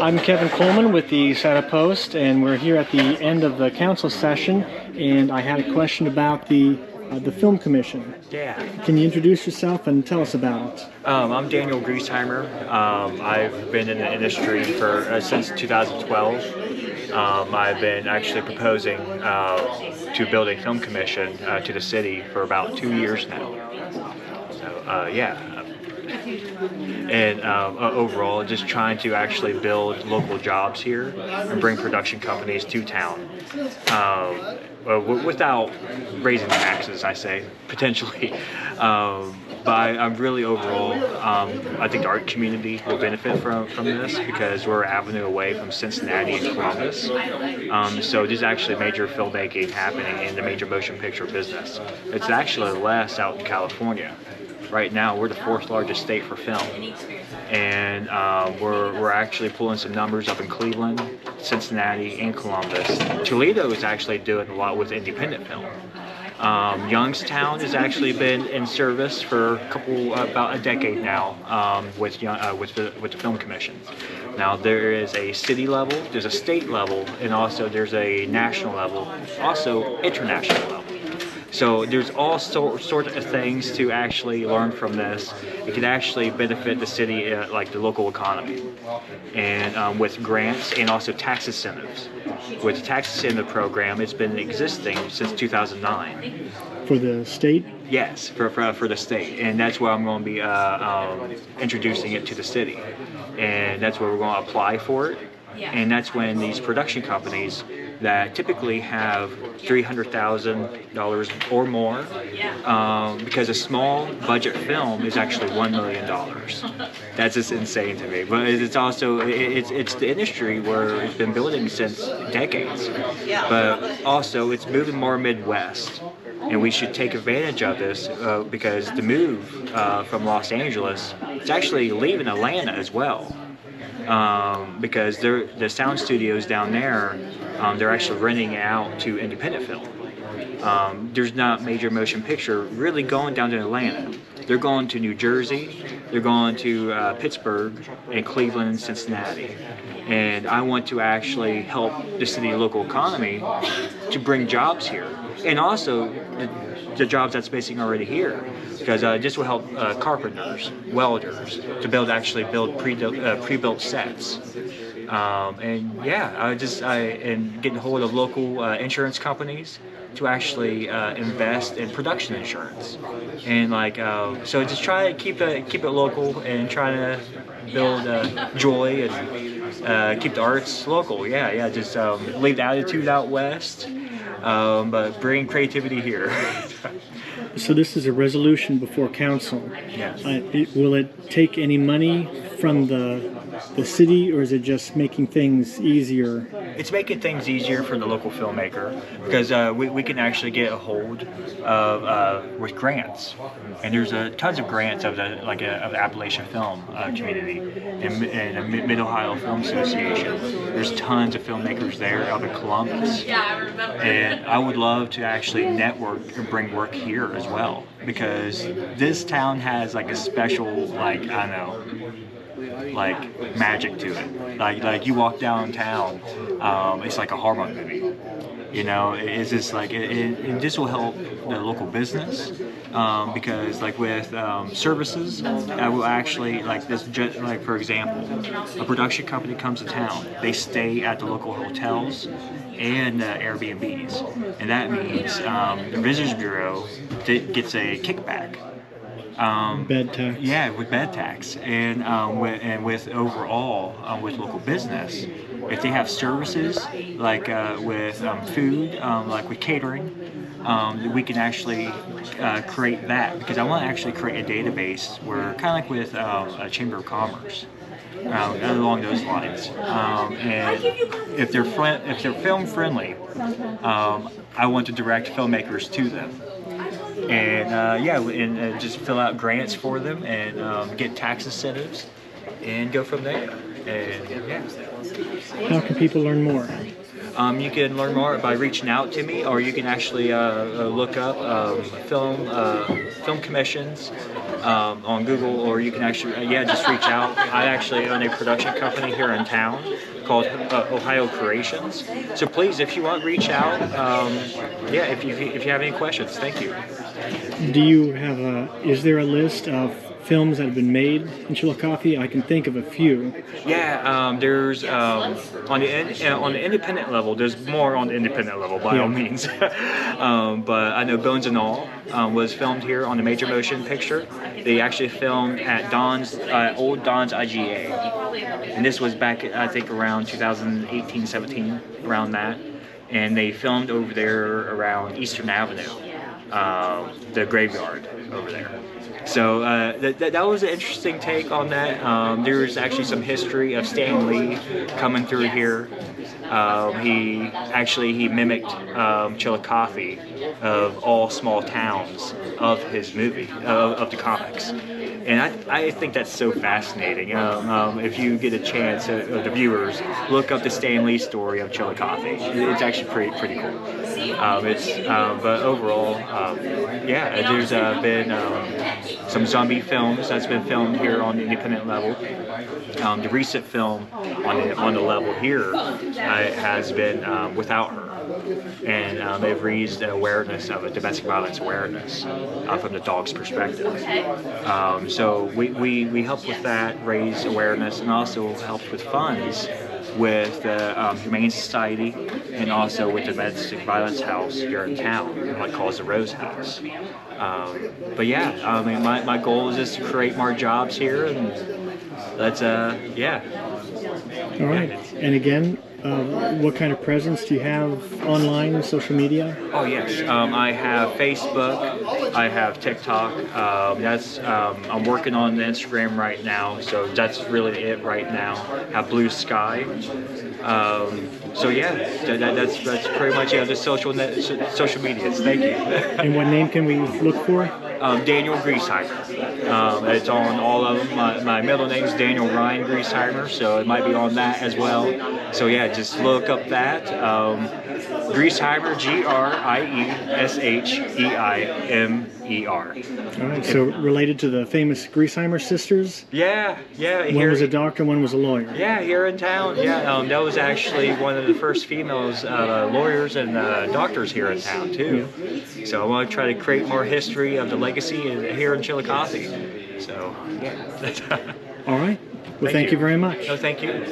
I'm Kevin Coleman with the Santa Post, and we're here at the end of the council session, and I had a question about the Film Commission. Yeah. Can you introduce yourself and tell us about it? I'm Daniel Griesheimer. I've been in the industry for since 2012. I've been actually proposing to build a film commission to the city for about 2 years now. So yeah. And overall, just trying to actually build local jobs here and bring production companies to town without raising taxes, I say, potentially. But I'm really overall, I think the art community will benefit from this because we're an avenue away from Cincinnati and Columbus. So there's actually major filmmaking happening in the major motion picture business. It's actually less out in California. Right now, we're the 4th largest state for film, and we're actually pulling some numbers up in Cleveland, Cincinnati, and Columbus. Toledo is actually doing a lot with independent film. Youngstown has actually been in service for about a decade now with the Film Commission. Now there is a city level, there's a state level, and also there's a national level, also international level. So there's all sorts of things to actually learn from this. It can actually benefit the city, like the local economy, and with grants and also tax incentives. With the tax incentive program, it's been existing since 2009. For the state? Yes, for the state, and that's where I'm going to be introducing it to the city, and that's where we're going to apply for it. And that's when these production companies that typically have $300,000 or more, because a small budget film is actually $1 million. That's just insane to me. But it's also it's the industry where it's been building since decades. But also it's moving more Midwest, and we should take advantage of this because the move from Los Angeles, it's actually leaving Atlanta as well. Because the sound studios down there, they're actually renting it out to independent film. There's not major motion picture really going down to Atlanta. They're going to New Jersey, they're going to Pittsburgh, and Cleveland, and Cincinnati. And I want to actually help the city local economy to bring jobs here. And also the jobs that's basically already here. Because this will help carpenters, welders, to actually build pre-built sets. And yeah, and getting hold of local insurance companies to actually invest in production insurance, and so just try to keep it local and try to build joy and keep the arts local. Yeah, just leave the attitude out west, but bring creativity here. So this is a resolution before council. Yes. Will it take any money from the city, or is it just making things easier? It's making things easier for the local filmmaker because we can actually get a hold of with grants, and there's tons of grants of the Appalachian film community and the Mid Ohio Film Association. There's tons of filmmakers there up in Columbus. Yeah, I remember. And I would love to actually network and bring work here as well, because this town has a special magic to it. Like you walk downtown, it's like a Hallmark movie. You know, it's just and this will help the local business because with services, I will actually for example, a production company comes to town, they stay at the local hotels and Airbnbs, and that means the Visitors Bureau gets a kickback. Bed tax. Yeah, with bed tax, and with overall with local business, if they have services with food, with catering, we can actually create that, because I want to actually create a database where kind of with a Chamber of Commerce. Along those lines, and if they're film friendly, I want to direct filmmakers to them. And just fill out grants for them and get tax incentives and go from there. And yeah. How can people learn more? You can learn more by reaching out to me, or you can actually look up film commissions on Google, or you can actually just reach out. I actually own a production company here in town called Ohio Creations. So please, if you want, reach out. If you have any questions, thank you. Do you have is there a list of films that have been made in Chillicothe? I can think of a few. Yeah, there's on the independent level. There's more on the independent level by all means. But I know Bones and All was filmed here on the Major Motion Picture. They actually filmed at old Don's IGA, and this was back I think around 2018-17, around that. And they filmed over there around Eastern Avenue, the graveyard over there. So that was an interesting take on that. There's actually some history of Stan Lee coming through here. He mimicked Chillicothe of all small towns of his movie, of the comics. And I think that's so fascinating. If you get a chance, the viewers, look up the Stan Lee story of Chillicothe. It's actually pretty cool. But overall, there's been some zombie films that's been filmed here on the independent level. The recent film on the level here has been Without Her. And they've raised awareness of domestic violence awareness from the dog's perspective. So we help with that, raise awareness, and also help with funds with the Humane Society and also with the Domestic Violence House here in town, what calls the Rose House. But yeah, I mean, my goal is just to create more jobs here, and that's All right. And again, what kind of presence do you have online, social media? Oh yes, I have Facebook, I have TikTok. I'm working on Instagram right now, so that's really it right now. I have Blue Sky. So yeah, that's pretty much the social medias. Thank you. And what name can we look for? Daniel Griesheimer. It's on all of them. My middle name is Daniel Ryan Griesheimer, so it might be on that as well. So yeah, just look up that. Griesheimer, Griesheimer. All right, so related to the famous Griesheimer sisters? Yeah. One was a doctor, one was a lawyer. Yeah, here in town. Yeah, that was actually one of the first females lawyers and doctors here in town too. Yeah. So I want to try to create more history of the legacy here in Chillicothe. So yeah. All right. Well, thank you very much. No, thank you.